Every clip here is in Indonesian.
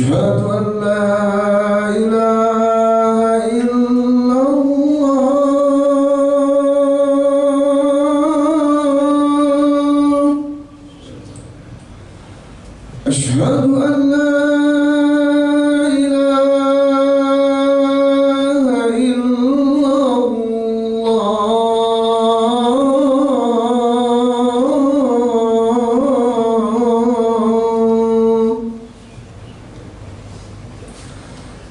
أشهد أن لا إله إلا الله. أشهد أن لا إله إلا الله.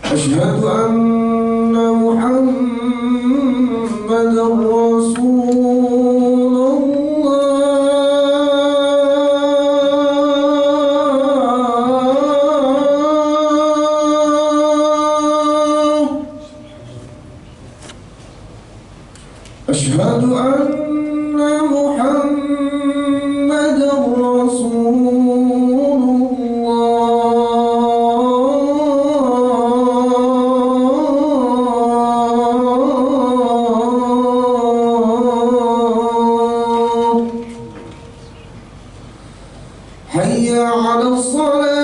أشهد أن محمدًا رسول الله. أشهد أن محمدًا رسول الله. حي على الصلاة.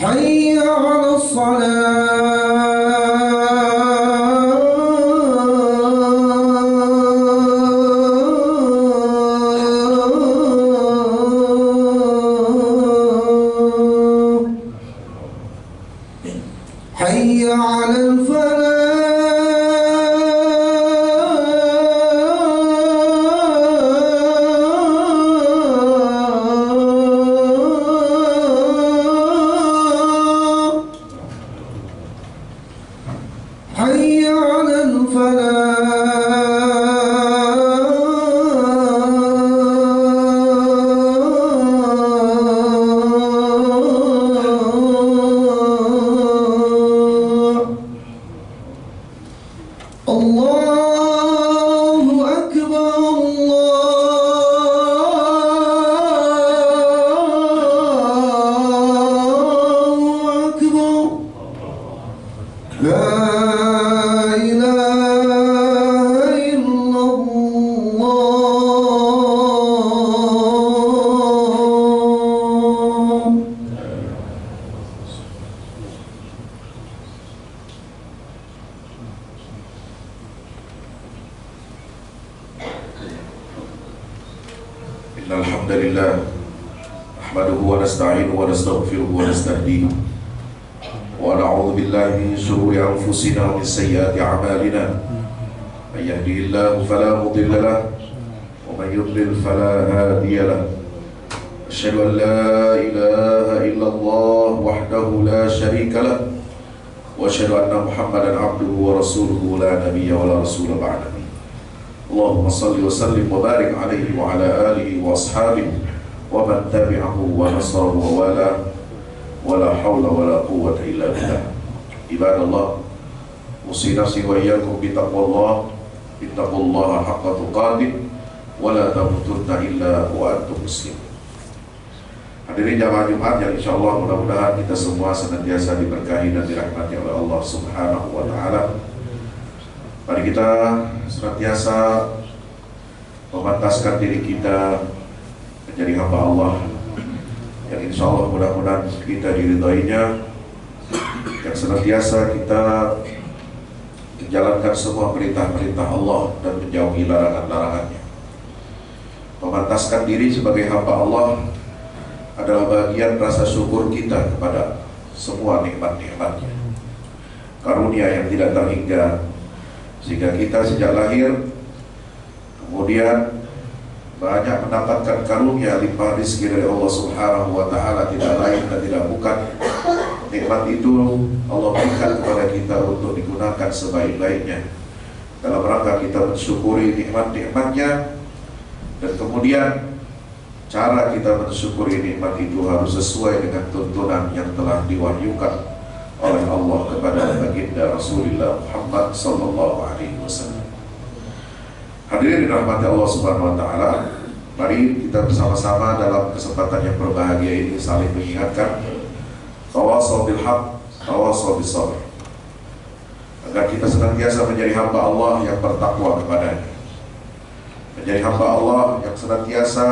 حي على الصلاة. حي على الفلاح. حي على الفلاح. الله أكبر. الله أكبر. لا إله إلا الله. إن الحمد لله نحمده ونستعينه ونستغفره ونستهديه ونعوذ بالله من شرور أنفسنا ومن سيئات أعمالنا. من يهده الله فلا مضل له ومن يضلل فلا هادي له. أشهد أن لا إله إلا الله وحده لا شريك له وأشهد أن محمدا عبده ورسوله لا نبي ولا رسول بعده. اللهم صل وسلم وبارك عليه وعلى آله وأصحابه ومن تبعه ونصره ووالاه ولا حول ولا قوة إلا بالله. عباد الله، أوصي نفسي وإياكم بتقوى الله. اتقوا الله حق تقاته ولا تموتن إلا وأنتم مسلمون. Hadirin jamaah Jumat yang insya Allah mudah-mudahan kita semua senantiasa diberkahi dan dirahmati oleh Allah Subhanahu wa Ta'ala. Mari kita senantiasa memantaskan diri kita menjadi hamba Allah yang insya Allah mudah-mudahan kita diridhoinya, yang senantiasa kita menjalankan semua perintah-perintah Allah dan menjauhi larangan-larangannya. Memantaskan diri sebagai hamba Allah adalah bagian rasa syukur kita kepada semua nikmat-nikmatnya, karunia yang tidak terhingga, sehingga kita sejak lahir kemudian banyak mendapatkan karunia limpah rezeki dari Allah Subhanahu wa Ta'ala, tidak lain dan tidak bukan nikmat itu Allah berikan kepada kita untuk digunakan sebaik-baiknya dalam rangka kita mensyukuri nikmat-nikmatnya. Dan kemudian cara kita mensyukuri nikmat itu harus sesuai dengan tuntunan yang telah diwahyukan oleh Allah kepada baginda Rasulullah Muhammad sallallahu alaihi wasallam. Hadirin dirahmati Allah Subhanahu wa Ta'ala, Mari kita bersama-sama dalam kesempatan yang berbahagia ini saling mengingatkan tawassaw bil haq, tawassaw bis sabr, agar kita senantiasa menjadi hamba Allah yang bertakwa kepadanya, menjadi hamba Allah yang senantiasa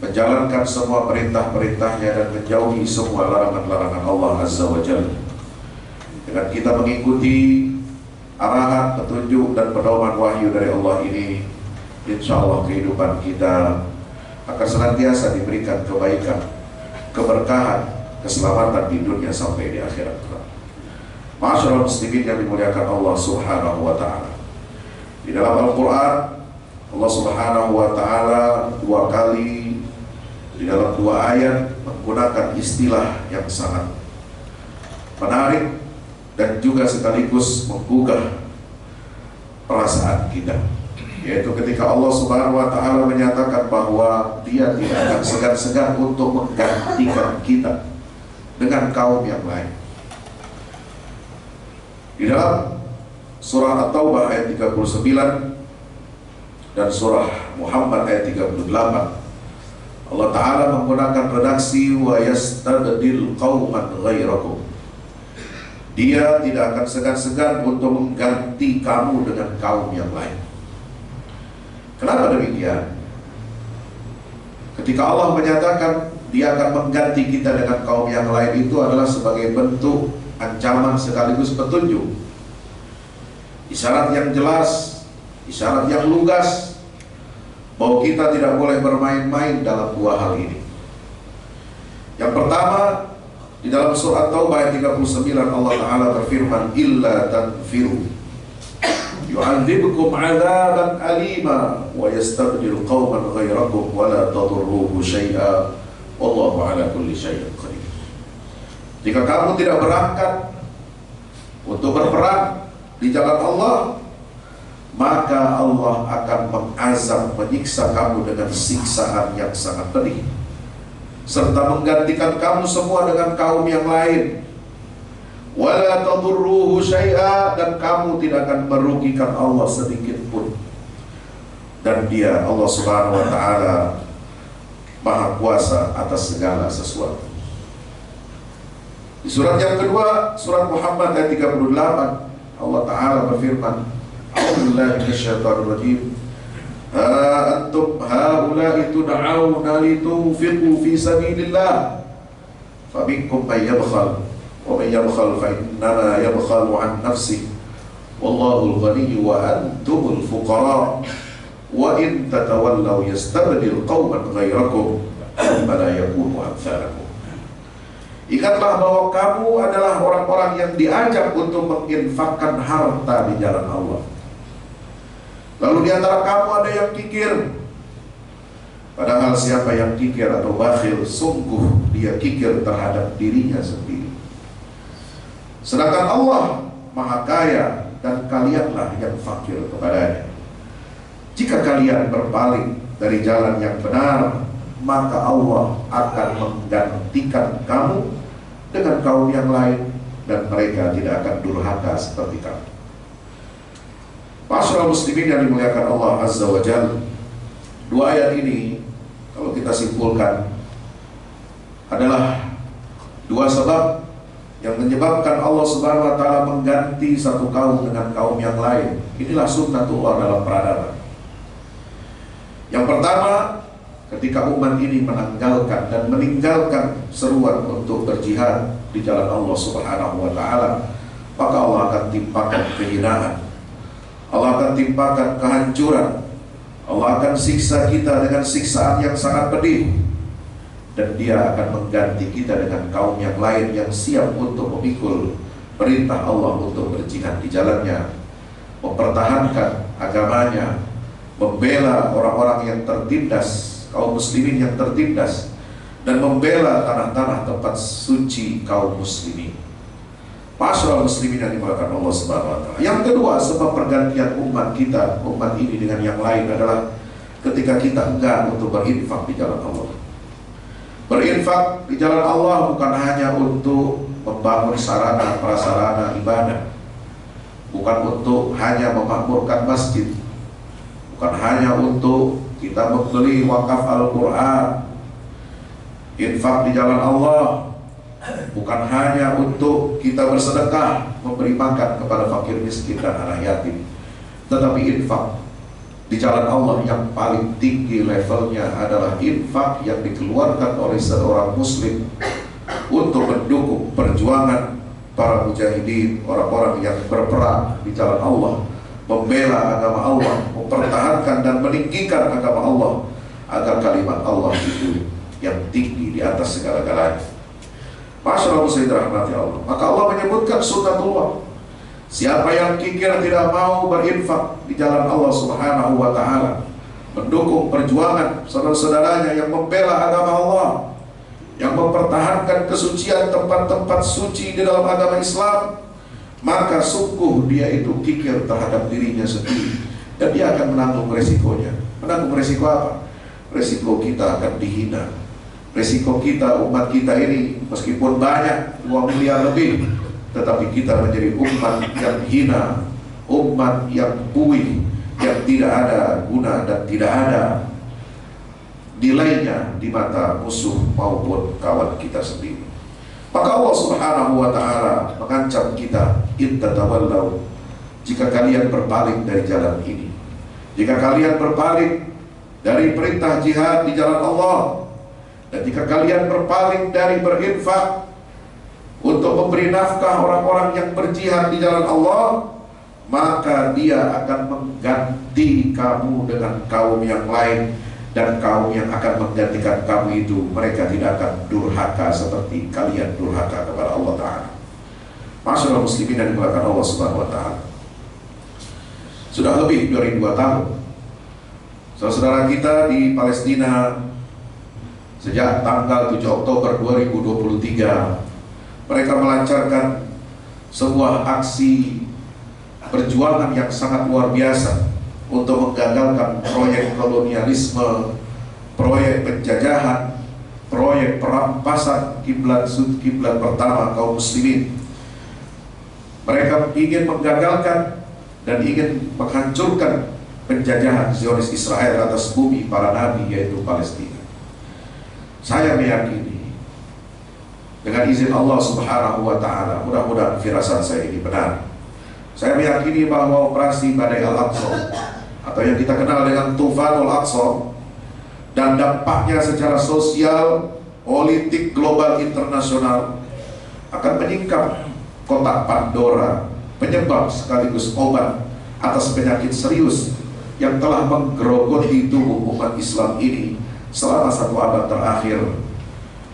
menjalankan semua perintah-perintahnya dan menjauhi semua larangan-larangan Allah Azza wa Jalla. Dengan kita mengikuti arahan, petunjuk dan pedoman wahyu dari Allah ini, insya Allah kehidupan kita akan senantiasa diberikan kebaikan, keberkahan, keselamatan di dunia sampai di akhirat. Ma'asyiral muslimin yang dimuliakan Allah Subhanahu wa taala. Di dalam Al-Qur'an Allah Subhanahu wa taala dua kali di dalam dua ayat menggunakan istilah yang sangat menarik dan juga sekaligus menggugah perasaan kita, yaitu ketika Allah Subhanahu wa taala menyatakan bahwa Dia tidak akan segan-segan untuk menggantikan kita dengan kaum yang lain. Di dalam surah At-Taubah ayat 39 dan surah Muhammad ayat 38, Allah Ta'ala menggunakan redaksi wa yastabdil qauman ghairakum. Dia tidak akan segan-segan untuk mengganti kamu dengan kaum yang lain. Kenapa demikian? Ketika Allah menyatakan Dia akan mengganti kita dengan kaum yang lain, itu adalah sebagai bentuk ancaman sekaligus petunjuk, isyarat yang jelas, isyarat yang lugas bahwa kita tidak boleh bermain-main dalam dua hal ini. Yang pertama, di dalam surah Taubah ayat 39 Allah Ta'ala berfirman, illa tanfiru yu'adzibkum 'adzaban alima wa yastabdil qauman ghairakum wa la tadurruhu syai'a wallahu 'ala kulli syai'in qadir. Jika kamu tidak berangkat untuk berperang di jalan Allah, maka Allah akan mengazab, menyiksa kamu dengan siksaan yang sangat pedih, serta menggantikan kamu semua dengan kaum yang lain. Wala tadurruhu syai'a, dan kamu tidak akan merugikan Allah sedikit pun. Dan Dia, Allah Subhanahu wa taala, Maha Kuasa atas segala sesuatu. Di surat yang kedua, surat Muhammad ayat 38, Allah Ta'ala berfirman, a'udzubillahi minasyaitonir rajim, antum haula'i tud'auna litunfiqu fi sabilillah faminkum man yabkhal wa man yabkhal fa innama yabkhalu an nafsihi wallahu al-ghaniyyu wa antumul fuqara wa in tatawallaw yastabdil qauman ghairakum thumma la yakunu amsalakum. Ingatlah bahwa kamu adalah orang-orang yang diajak untuk menginfakkan harta di jalan Allah. Lalu di antara kamu ada yang kikir. Padahal siapa yang kikir atau bakhil, sungguh dia kikir terhadap dirinya sendiri. Sedangkan Allah Maha Kaya dan kalianlah yang fakir kepadanya. Jika kalian berpaling dari jalan yang benar, maka Allah akan menggantikan kamu dengan kaum yang lain, dan mereka tidak akan durhaka seperti kamu. Ma'asyiral muslimin yang dimuliakan Allah Azza wa Jalla, dua ayat ini kalau kita simpulkan adalah dua sebab yang menyebabkan Allah Subhanahu wa taala mengganti satu kaum dengan kaum yang lain. Inilah sunnatullah dalam peradaban. Yang pertama, ketika umat ini menanggalkan dan meninggalkan seruan untuk berjihad di jalan Allah Subhanahu wa taala, maka Allah akan timpakan kehinaan, Allah akan timpakan kehancuran, Allah akan siksa kita dengan siksaan yang sangat pedih, dan Dia akan mengganti kita dengan kaum yang lain yang siap untuk memikul perintah Allah untuk berjihad di jalannya, mempertahankan agamanya, membela orang-orang yang tertindas, kaum muslimin yang tertindas, dan membela tanah-tanah tempat suci kaum muslimin. Ma'asyiral muslimin yang dimuliakan Allah Subhanahu wa taala. Yang kedua, sebab pergantian umat kita, umat ini dengan yang lain adalah ketika kita enggan untuk berinfak di jalan Allah. Berinfak di jalan Allah bukan hanya untuk membangun sarana prasarana ibadah, bukan untuk hanya memakmurkan masjid, bukan hanya untuk kita membeli wakaf Al-Quran, infak di jalan Allah, bukan hanya untuk kita bersedekah, memberi makan kepada fakir miskin dan anak yatim, tetapi infak di jalan Allah yang paling tinggi levelnya adalah infak yang dikeluarkan oleh seorang muslim untuk mendukung perjuangan para mujahidin, orang-orang yang berperang di jalan Allah, membela agama Allah, mempertahankan dan meninggikan agama Allah agar kalimat Allah itu yang tinggi di atas segala-galanya. Masyaallah muslimin rahmati Allah. Maka Allah menyebutkan sunnatullah. Siapa yang kikir tidak mau berinfak di jalan Allah Subhanahu wa taala, mendukung perjuangan saudara-saudaranya yang membela agama Allah, yang mempertahankan kesucian tempat-tempat suci di dalam agama Islam, maka sungguh dia itu kikir terhadap dirinya sendiri dan dia akan menanggung resikonya. Menanggung resiko apa? Resiko kita akan dihina. Resiko kita, umat kita ini meskipun banyak 2 miliar lebih, tetapi kita menjadi umat yang hina, umat yang buih, yang tidak ada guna dan tidak ada nilainya di mata musuh maupun kawan kita sendiri. Maka Allah Subhanahu wa taala mengancam kita, in tatawallaw, jika kalian berpaling dari jalan ini, jika kalian berpaling dari perintah jihad di jalan Allah, dan jika kalian berpaling dari berinfak untuk memberi nafkah orang-orang yang berjihad di jalan Allah, maka dia akan mengganti kamu dengan kaum yang lain, dan kaum yang akan menggantikan kamu itu mereka tidak akan durhaka seperti kalian durhaka kepada Allah Ta'ala. Masyaallah muslimin yang dimuliakan Allah Subhanahu wa taala. Sudah lebih dari 2 tahun saudara kita di Palestina, sejak tanggal 7 Oktober 2023 mereka melancarkan sebuah aksi perjuangan yang sangat luar biasa untuk menggagalkan proyek kolonialisme, proyek penjajahan, proyek perampasan kiblat pertama kaum muslimin. Mereka ingin menggagalkan dan ingin menghancurkan penjajahan Zionis Israel atas bumi para nabi, yaitu Palestina. Saya meyakini dengan izin Allah Subhanahu wa taala, mudah-mudahan firasat saya ini benar, saya meyakini bahwa operasi Badai Al-Aqsa atau yang kita kenal dengan Tufanul Aqsa dan dampaknya secara sosial, politik, global, internasional akan menyingkap kotak Pandora, penyebab sekaligus obat atas penyakit serius yang telah menggerogoti tubuh umat Islam ini selama 1 abad terakhir,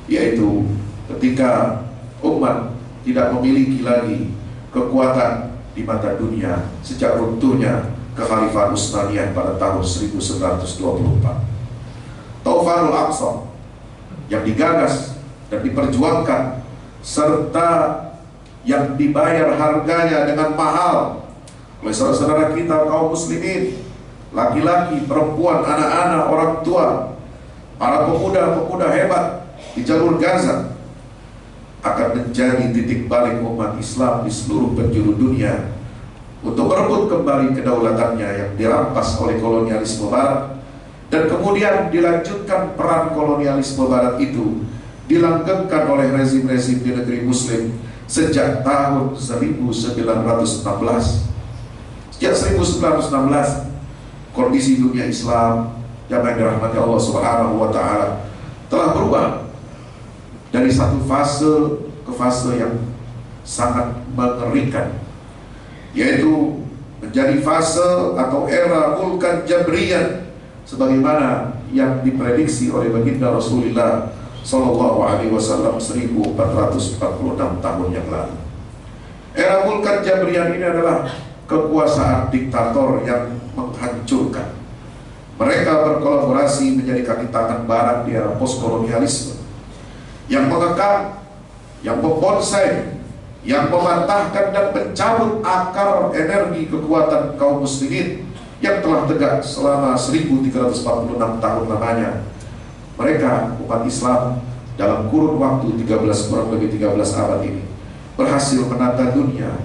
yaitu ketika umat tidak memiliki lagi kekuatan di mata dunia sejak runtuhnya Kekhalifahan Utsmaniyah pada tahun 1924. Taufanul Aqsa yang digagas dan diperjuangkan serta yang dibayar harganya dengan mahal oleh saudara-saudara kita kaum muslimin, laki-laki, perempuan, anak-anak, orang tua, para pemuda-pemuda hebat di jalur Gaza, akan menjadi titik balik umat Islam di seluruh penjuru dunia untuk merebut kembali kedaulatannya yang dirampas oleh kolonialisme Barat, dan kemudian dilanjutkan peran kolonialisme Barat itu dilanggengkan oleh rezim-rezim di negeri Muslim sejak tahun 1916. Sejak 1916 kondisi dunia Islam yang dirahmati Allah Subhanahu wa taala telah berubah dari satu fase ke fase yang sangat mengerikan, yaitu menjadi fase atau era Mulkan Jabriyan sebagaimana yang diprediksi oleh baginda Rasulullah Sallallahu Alaihi Wasallam 1446 tahun yang lalu. Era Mulkan Jabriyan ini adalah kekuasaan diktator yang menghancurkan. Mereka berkolaborasi menjadi kaki tangan Barat di era postkolonialisme yang mengekang, yang membonsai, yang mematahkan dan mencabut akar energi kekuatan kaum muslimin yang telah tegak selama 1346 tahun lamanya. Mereka, umat Islam, dalam kurun waktu kurang lebih 13 abad ini berhasil menata dunia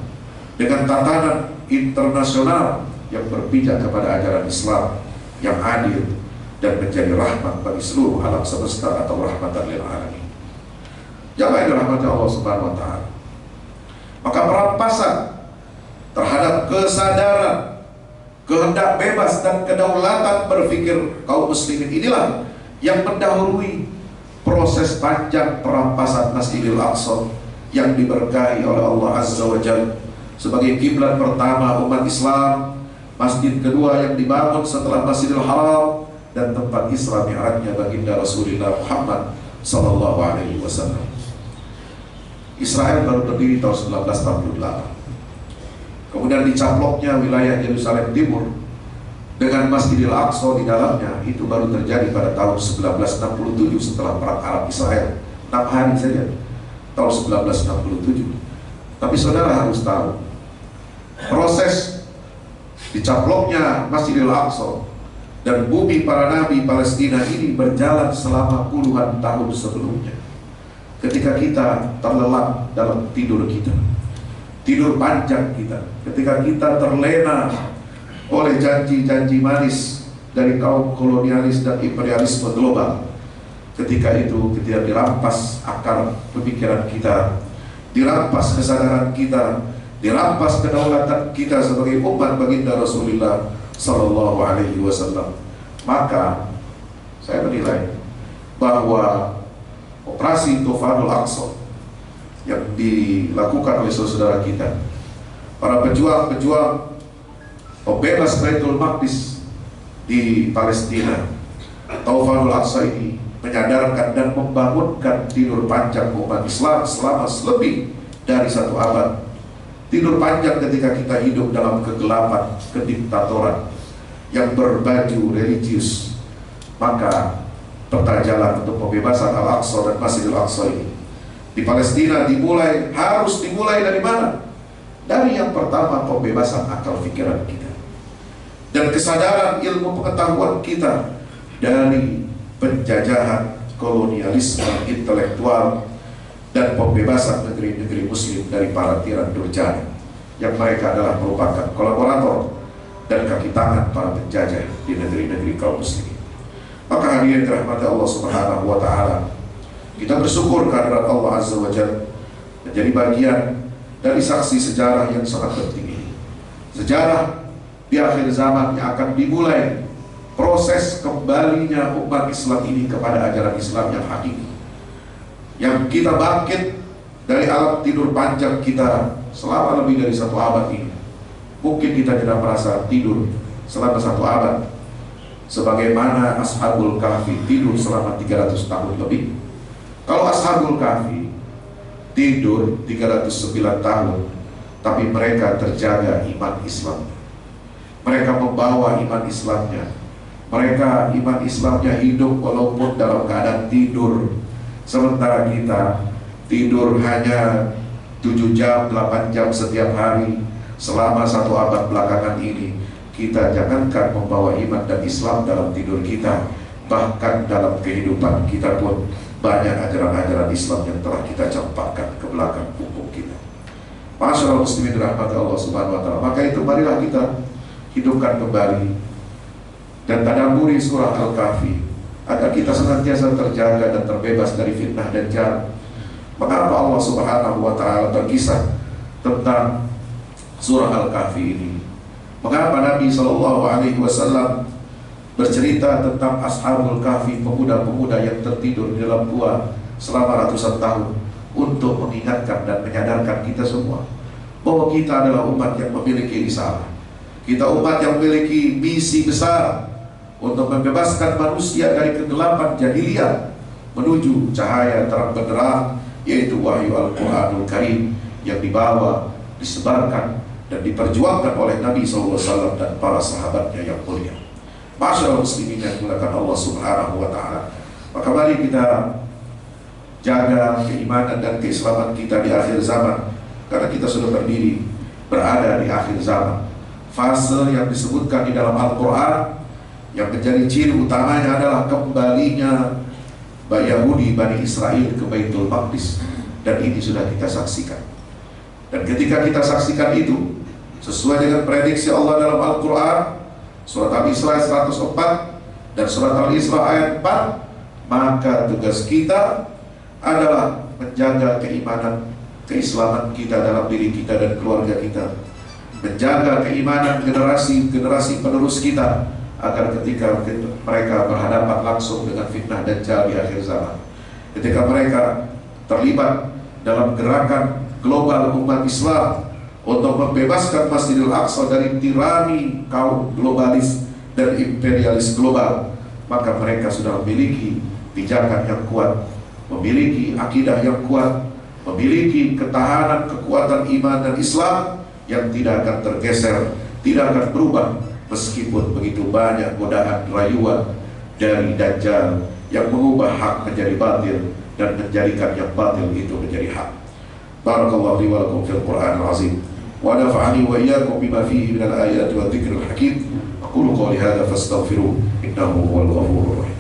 dengan tatanan internasional yang berpijak kepada ajaran Islam yang adil dan menjadi rahmat bagi seluruh alam semesta atau rahmatan lil alamin. Jamaah yang dirahmati Allah Subhanahu wa taala. Maka perampasan terhadap kesadaran, kehendak bebas dan kedaulatan berpikir kaum muslimin inilah yang mendahului proses panjang perampasan Masjidil Aqsa yang diberkahi oleh Allah Azza wa Jalla sebagai kiblat pertama umat Islam, masjid kedua yang dibangun setelah Masjidil Haram, dan tempat Isra Mi'rajnya baginda Rasulullah Muhammad sallallahu alaihi wasallam. Israel baru berdiri tahun 1948. Kemudian dicaploknya wilayah Yerusalem Timur dengan Masjidil Aqsa di dalamnya itu baru terjadi pada tahun 1967 setelah perang Arab Israel. 6 hari saja tahun 1967. Tapi saudara harus tahu, proses dicaploknya Masjidil Aqsa dan bumi para nabi Palestina ini berjalan selama puluhan tahun sebelumnya. Ketika kita terlelap dalam tidur kita, tidur panjang kita, ketika kita terlena oleh janji-janji manis dari kaum kolonialis dan imperialisme global, ketika itu kita dirampas akal pemikiran kita, dirampas kesadaran kita, dirampas kedaulatan kita sebagai umat baginda Rasulullah sallallahu alaihi wasallam. Maka saya menilai bahwa operasi Tufanul Aqsa yang dilakukan oleh saudara kita, para pejuang-pejuang pembebas Baitul Maqdis di Palestina, Tufanul Aqsa ini menyadarkan dan membangunkan tidur panjang umat Islam selama lebih dari 1 abad. Tidur panjang ketika kita hidup dalam kegelapan kediktatoran yang berbaju religius. Maka peta jalan untuk pembebasan Al-Aqsa dan Masjidil Aqsa ini di Palestina harus dimulai dari mana? Dari yang pertama, pembebasan akal pikiran kita dan kesadaran ilmu pengetahuan kita dari penjajahan kolonialisme intelektual dan pembebasan negeri-negeri muslim dari para tiran durjana yang mereka adalah merupakan kolaborator dan kaki tangan para penjajah di negeri-negeri kaum muslimin. Maka hadirin dirahmati Allah Subhanahu wa taala, kita bersyukur kehadirat Allah Azza wa Jalla menjadi bagian dari saksi sejarah yang sangat penting ini. Sejarah di akhir zaman yang akan dimulai proses kembalinya umat Islam ini kepada ajaran Islam yang hakiki, yang kita bangkit dari alam tidur panjang kita selama lebih dari 1 abad ini. Mungkin kita tidak merasa tidur selama 1 abad sebagaimana Ashabul Kahfi tidur selama 300 tahun lebih. Kalau Ashabul Kahfi tidur 309 tahun, tapi mereka terjaga iman Islam. Mereka membawa iman Islamnya. Mereka iman Islamnya hidup walaupun dalam keadaan tidur. Sementara kita tidur hanya 7 jam, 8 jam setiap hari selama 1 abad belakangan ini. Kita jangankan membawa iman dan Islam dalam tidur kita, bahkan dalam kehidupan kita pun banyak ajaran-ajaran Islam yang telah kita campakkan ke belakang punggung kita. Masyaallah muslimin dirahmati Allah Subhanahu wa taala. Maka itu marilah kita hidupkan kembali dan tadabburi surah Al-Kahfi agar kita senantiasa terjaga dan terbebas dari fitnah dan dajjal. Mengapa Allah Subhanahu wa taala berkisah tentang surah Al-Kahfi ini? Mengapa Nabi sallallahu alaihi wasallam bercerita tentang Ashabul Kahfi, pemuda-pemuda yang tertidur di dalam gua selama ratusan tahun, untuk mengingatkan dan menyadarkan kita semua bahwa kita adalah umat yang memiliki risalah. Kita umat yang memiliki misi besar untuk membebaskan manusia dari kegelapan jahiliyah menuju cahaya terang benderang, yaitu wahyu Al-Quranul Karim yang dibawa, disebarkan dan diperjuangkan oleh Nabi SAW dan para sahabatnya yang mulia. Masyaallah muslimin yang dimuliakan Allah Subhanahu wa taala. Maka mari kita jaga keimanan dan keislaman kita di akhir zaman, karena kita sudah berada di akhir zaman. Fase yang disebutkan di dalam Al-Quran yang menjadi ciri utamanya adalah kembalinya Yahudi Bani Israel ke Baitul Maqdis, dan ini sudah kita saksikan. Dan ketika kita saksikan itu, sesuai dengan prediksi Allah dalam Al-Quran, surat Al-Isra 104 dan surat Al-Isra ayat 4, maka tugas kita adalah menjaga keimanan, keislaman kita dalam diri kita dan keluarga kita, menjaga keimanan generasi penerus kita, agar ketika mereka berhadapan langsung dengan fitnah Dajjal di akhir zaman, ketika mereka terlibat dalam gerakan global umat Islam untuk membebaskan Masjidil Aqsa dari tirani kaum globalis dan imperialis global, maka mereka sudah memiliki pijakan yang kuat, memiliki akidah yang kuat, memiliki ketahanan kekuatan iman dan Islam yang tidak akan tergeser, tidak akan berubah meskipun begitu banyak godaan rayuan dari Dajjal yang mengubah hak menjadi batil dan menjadikan yang batil itu menjadi hak. Barakallahu li wa lakum fil Qur'anil azim wa nafa'ani wa iyyakum bima fihi minal ayati wa dzikril hakim. Aqulu qawli hadza fastaghfiruh innahu huwal ghafurur rahim.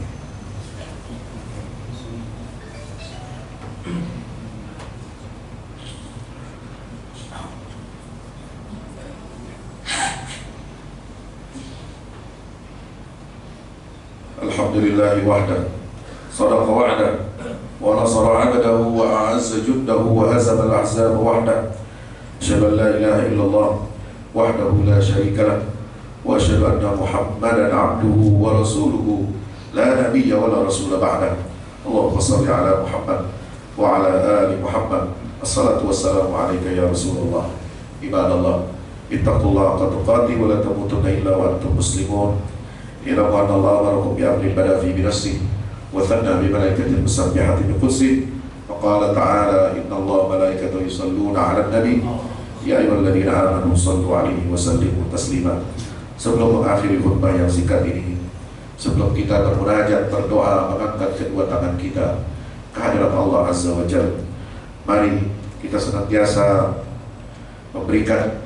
Alhamdulillahi wahdah, sadaqa wa'dah, wa nasara 'abdahu wa a'azza juddahu wa hazama al-ahzaba wahdah. Asyhadu an la ilaha illallah wahdahu la syarika lah wa asyhadu anna Muhammadan 'abduhu wa rasuluhu la nabiyya wa la rasula ba'dah. Allahumma shalli 'ala Muhammad wa 'ala ali Muhammad. Assalatu wassalamu 'alaika ya Rasulullah. Ibadallah, ittaqullaha haqqa tuqatih wa la tamutunna illa wa antum muslimun. Ilamu anna Allah amarakum bi amrin bada fi binafsihi wa thanna bi malaikatil musabbihati bi qudsihi wa qala ta'ala inna Allah malaikatahu yusalluna 'alan nabi ya ayyuhalladzina amanu shallu 'alaihi wa sallimu taslima. Sebelum mengakhiri khutbah yang singkat ini, sebelum kita bermunajat, berdoa, mengangkat kedua tangan kita ke hadirat Allah Azza wa Jalla, mari kita senantiasa memberikan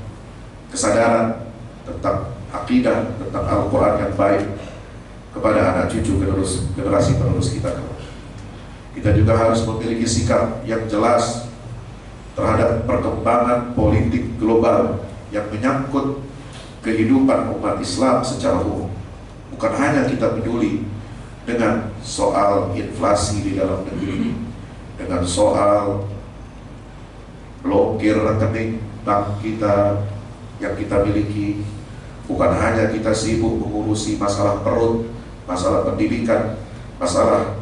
kesadaran tentang akidah, tentang Al-Quran yang baik kepada anak cucu generasi penerus kita. Kita juga harus memiliki sikap yang jelas terhadap perkembangan politik global yang menyangkut kehidupan umat Islam secara umum. Bukan hanya kita peduli dengan soal inflasi di dalam negeri, dengan soal blokir rekening bank kita yang kita miliki. Bukan hanya kita sibuk mengurusi masalah perut, masalah pendidikan, masalah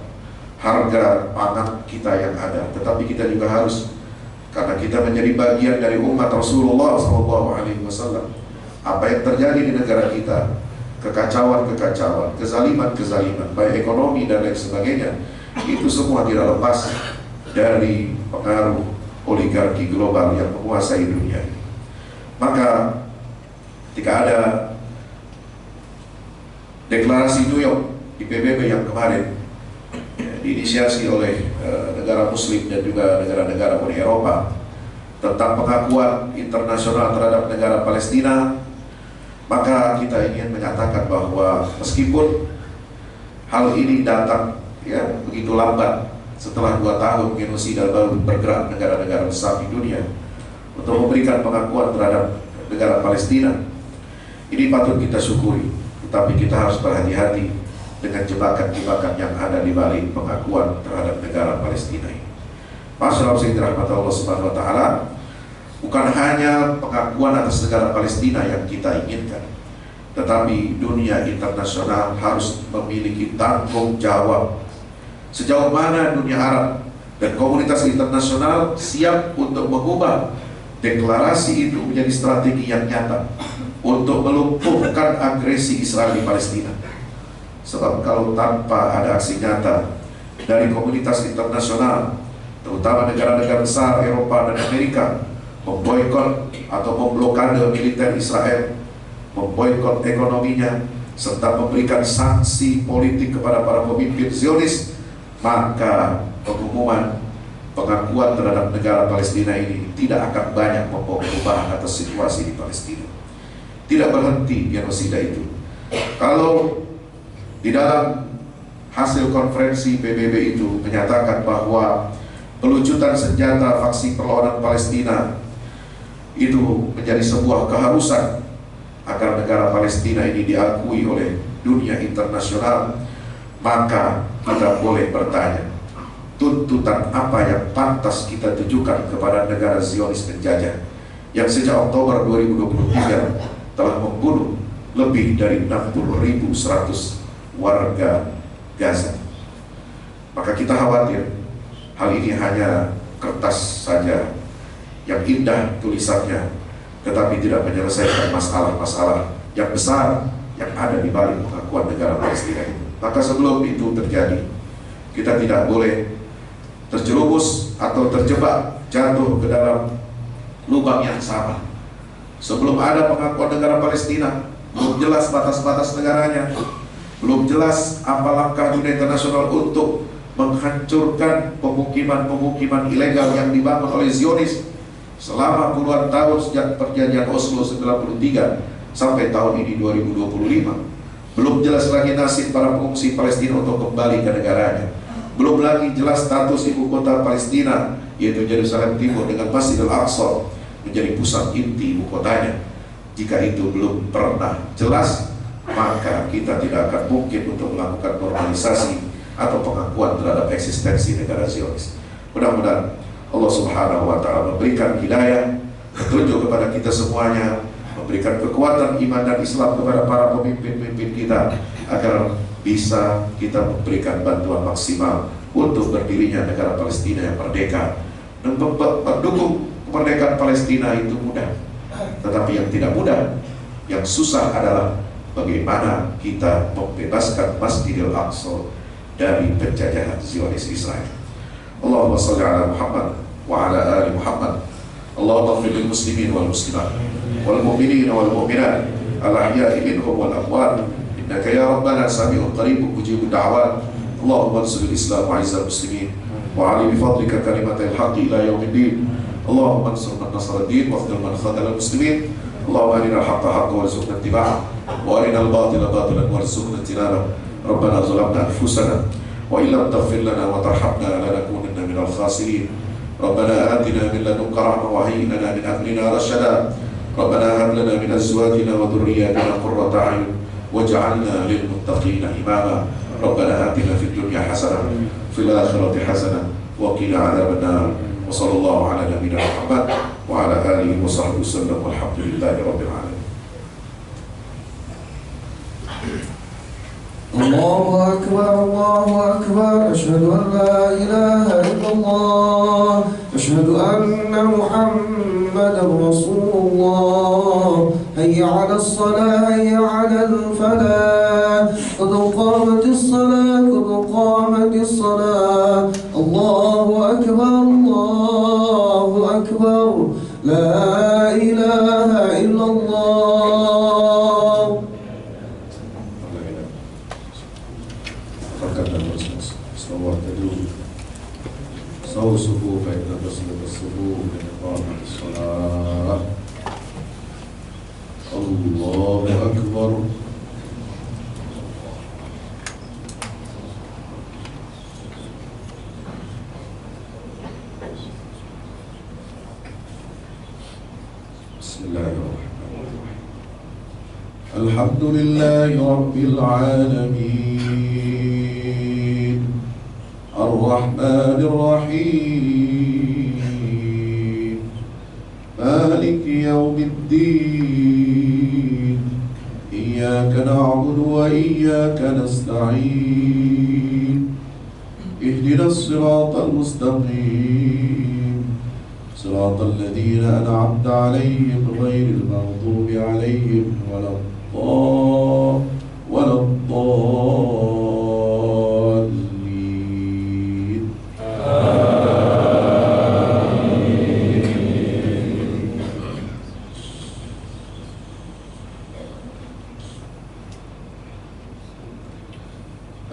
harga pangan kita yang ada, tetapi kita juga harus, karena kita menjadi bagian dari umat Rasulullah SAW, apa yang terjadi di negara kita, kekacauan-kekacauan, kezaliman-kezaliman, baik ekonomi dan lain sebagainya, itu semua tidak lepas dari pengaruh oligarki global yang menguasai dunia. Maka ketika ada deklarasi New York di PBB yang kemarin diinisiasi oleh negara Muslim dan juga negara-negara Uni Eropa tentang pengakuan internasional terhadap negara Palestina, maka kita ingin menyatakan bahwa meskipun hal ini datang begitu lambat setelah 2 tahun genosida baru bergerak negara-negara besar di dunia untuk memberikan pengakuan terhadap negara Palestina, ini patut kita syukuri, tetapi kita harus berhati-hati dengan jebakan-jebakan yang ada di balik pengakuan terhadap negara Palestina ini. Masyaallah sayyidina rahmatullah subhanahu wa ta'ala, bukan hanya pengakuan atas negara Palestina yang kita inginkan, tetapi dunia internasional harus memiliki tanggung jawab. Sejauh mana dunia Arab dan komunitas internasional siap untuk mengubah deklarasi itu menjadi strategi yang nyata untuk melumpuhkan agresi Israel di Palestina. Sebab kalau tanpa ada aksi nyata dari komunitas internasional, terutama negara-negara besar Eropa dan Amerika, memboikot atau memblokade militer Israel, memboikot ekonominya, serta memberikan sanksi politik kepada para pemimpin Zionis, maka pengumuman pengakuan terhadap negara Palestina ini tidak akan banyak membawa perubahan atas situasi di Palestina. Tidak berhenti genosida itu. Kalau di dalam hasil konferensi PBB itu menyatakan bahwa pelucutan senjata faksi perlawanan Palestina itu menjadi sebuah keharusan agar negara Palestina ini diakui oleh dunia internasional, maka kita boleh bertanya, tuntutan apa yang pantas kita tujukan kepada negara Zionis penjajah yang sejak Oktober 2023 telah membunuh lebih dari 60.100 warga Gaza. Maka kita khawatir hal ini hanya kertas saja yang indah tulisannya, tetapi tidak menyelesaikan masalah-masalah yang besar yang ada di balik pengakuan negara Palestina ini. Maka sebelum itu terjadi, kita tidak boleh terjerumus atau terjebak jatuh ke dalam lubang yang sama. Sebelum ada pengakuan negara Palestina, belum jelas batas-batas negaranya, belum jelas apa langkah dunia internasional untuk menghancurkan pemukiman-pemukiman ilegal yang dibangun oleh Zionis selama puluhan tahun sejak perjanjian Oslo 93 sampai tahun ini 2025. Belum jelas lagi nasib para pengungsi Palestina untuk kembali ke negaranya. Belum lagi jelas status ibu kota Palestina, yaitu Yerusalem Timur dengan Masjid Al-Aqsa menjadi pusat inti ibu kotanya. Jika itu belum pernah jelas, maka kita tidak akan mungkin untuk melakukan normalisasi atau pengakuan terhadap eksistensi negara Zionis. Mudah-mudahan Allah Subhanahu wa Ta'ala memberikan hidayah, petunjuk kepada kita semuanya, memberikan kekuatan iman dan Islam kepada para pemimpin-pemimpin kita, agar bisa kita memberikan bantuan maksimal untuk berdirinya negara Palestina yang merdeka. Dan mendukung kemerdekaan Palestina itu mudah, tetapi yang tidak mudah, yang susah adalah bagaimana kita membebaskan Masjidil Aqsa dari penjajahan Zionis Israel. Allahumma salli ala Muhammad wa ala ali Muhammad. Allahumma ighfir lil muslimin wal muslimat wal mu'minin wal mu'minat al ahya'i minhum wal amwat innaka ya rabbana sami'un qaribun mujibud da'wat. Allahumma ansur al-islam wa 'izzal muslimin wa 'ali bi fadlika kalimatal haqqi ila yaumiddin. Allahumma ansur man nasara ad-din wa khudhil man khadhala al-muslimin. Allahumma arina al-haqqa haqqan warzuqna ittiba'ah wa arina al-batila batilan warzuqna ijtinabah. Rabbana zalamna anfusana wa illam taghfir lana wa tarhamna lanakunanna minal khasirin. Rabbana atina min ladunka rahmah wa hayyi lana min amrina rashada. Rabbana hab lana min azwajina wa dhurriyyatina qurrata a'yun waj'alna lil muttaqina imama. Rabbana atina fid dunya hasanah fil akhirati hasanah wa qina adzaban nar. Wa sallallahu ala nabiyyina Muhammad wa ala alihi wa sahbihi wasallam walhamdulillahi rabbil alamin. الله أكبر الله أكبر أشهد أن لا إله إلا الله أشهد أن محمدا رسول الله هيا على الصلاة هيا على الفلاح قد قامت الصلاة قد قامت الصلاة الله أكبر الله أكبر لا إله إلا الله. صو صفوف فإن تصلب الصفوف من إقامة الصلاة. الله أكبر. بسم الله الرحمن الرحيم. الحمد لله رب العالمين الرحمن الرحيم مالك يوم الدين إياك نعبد وإياك نستعين اهدنا الصراط المستقيم صراط الذين أنعمت عليهم غير المغضوب عليهم ولا الضالين.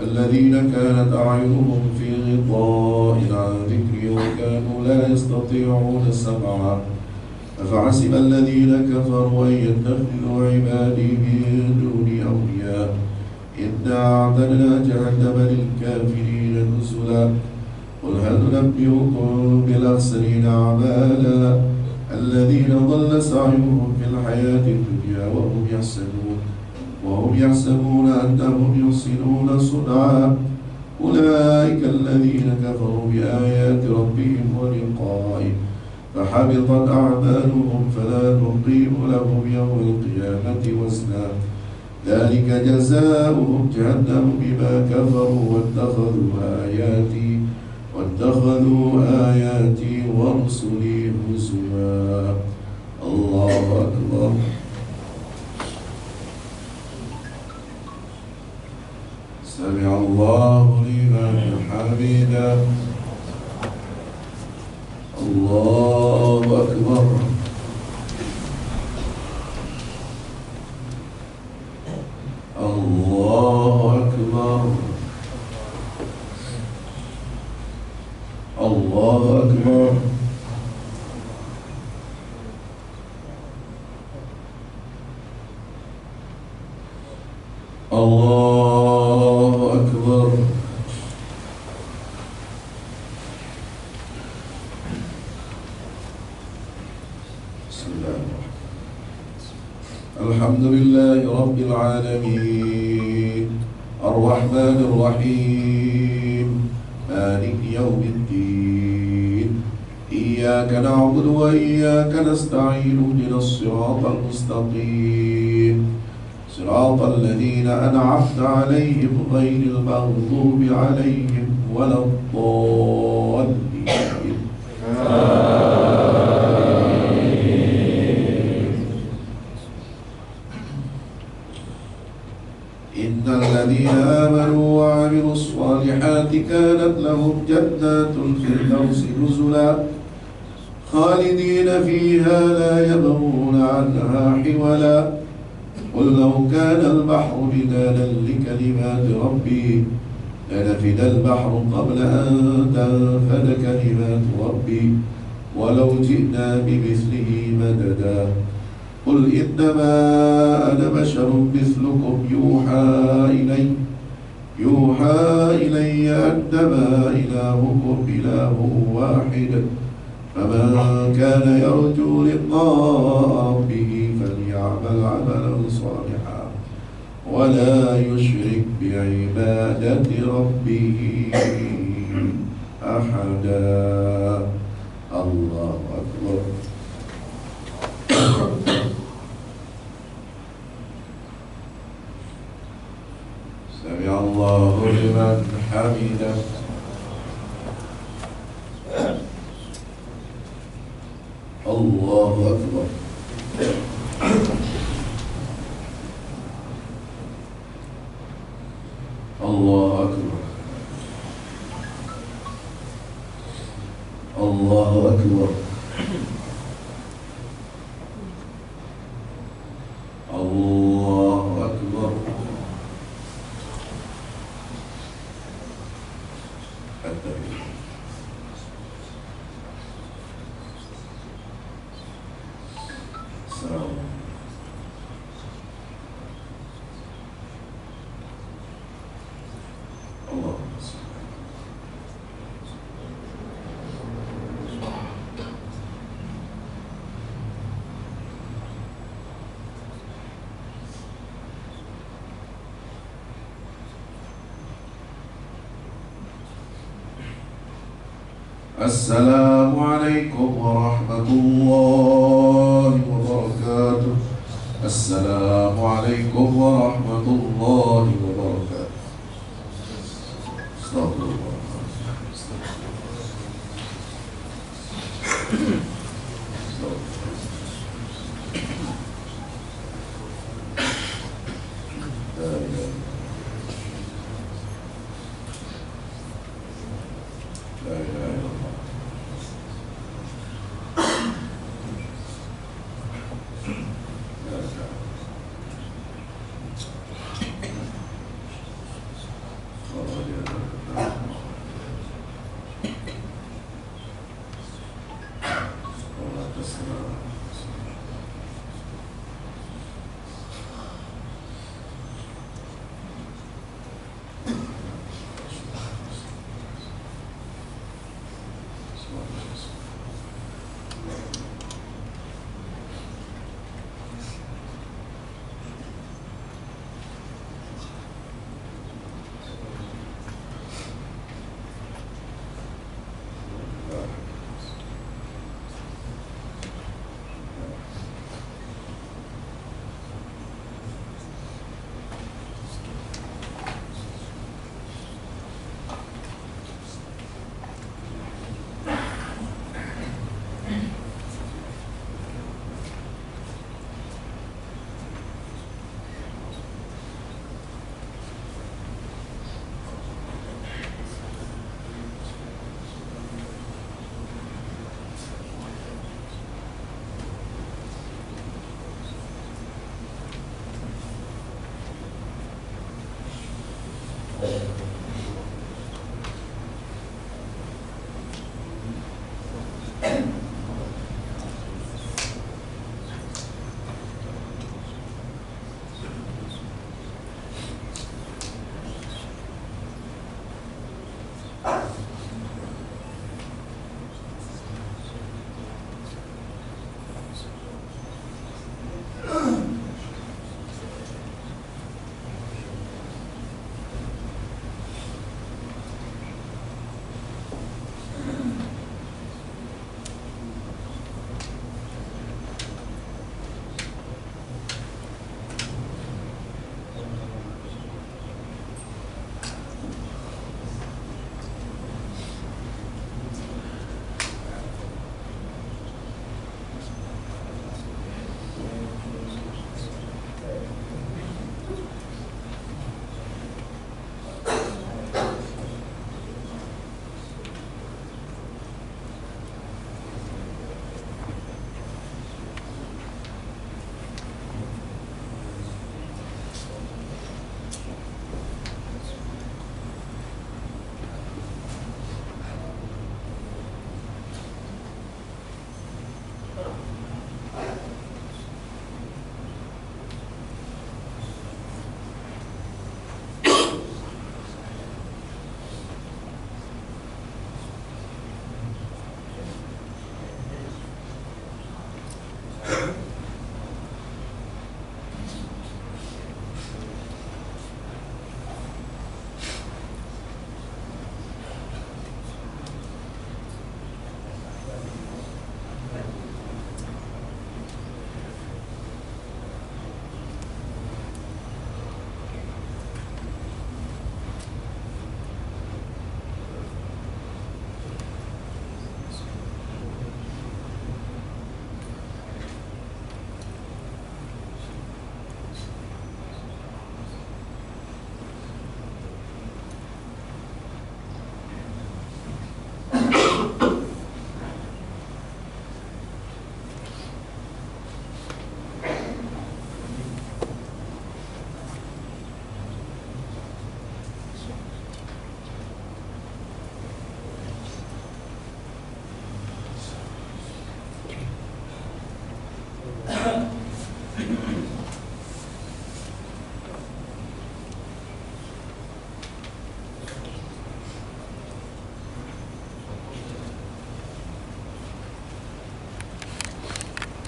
الذين كانت أعينهم في غطاء عن ذكري وكانوا لا يستطيعون سمعا أفحسب الذين كفروا أن يتخذوا عبادي من دوني أولياء إنا أعتدنا جهنم للكافرين نزلا قل هل ننبئكم بالأخسرين أعمالا الذين ضل سعيهم في الحياة الدنيا وهم يحسبون أنهم يحسنون صنعا أولئك الذين كفروا بآيات ربهم ولقائه فحبطت أعمالهم فلا نقيم لهم يوم القيامة وزنا ذلك جزاؤهم جهنم بما كفروا واتخذوا آياتي ورسلي هزوا. الله أكبر. سمع الله لمن حمده. الله أكبر. الله أكبر. الله أكبر. الله أكبر. بسم الله الحمد لله رب العالمين الرحمن الرحيم مالك يوم الدين إياك نعبد وإياك نستعين اهدنا الصراط المستقيم صراط الذين أنعمت عليهم غير المغضوب عليهم ولا الضالين. إن الذين آمنوا وعملوا الصالحات كانت لهم جنات الفردوس نزلا خالدين فيها لا يبغون عنها حولا. قل لو كان البحر مدادا لكلمات ربي لنفد البحر قبل أن تنفد كلمات ربي ولو جئنا بمثله مددا. قل إنما أنا بشر مثلكم يوحى إلي أنما إلهكم إله واحد فمن كان يرجو لقاء ربه فليعمل عملا صالحا ولا يشرك بعبادة ربه أحدا. الله أكبر. سمع الله لمن حمده. الله أكبر. الله أكبر. الله أكبر. الله أكبر. السلام. الله. السلام عليكم ورحمة الله وبركاته. السلام عليكم ورحمة الله وبركاته. استغفر الله. لا إله لا إله إلا الله. Baik.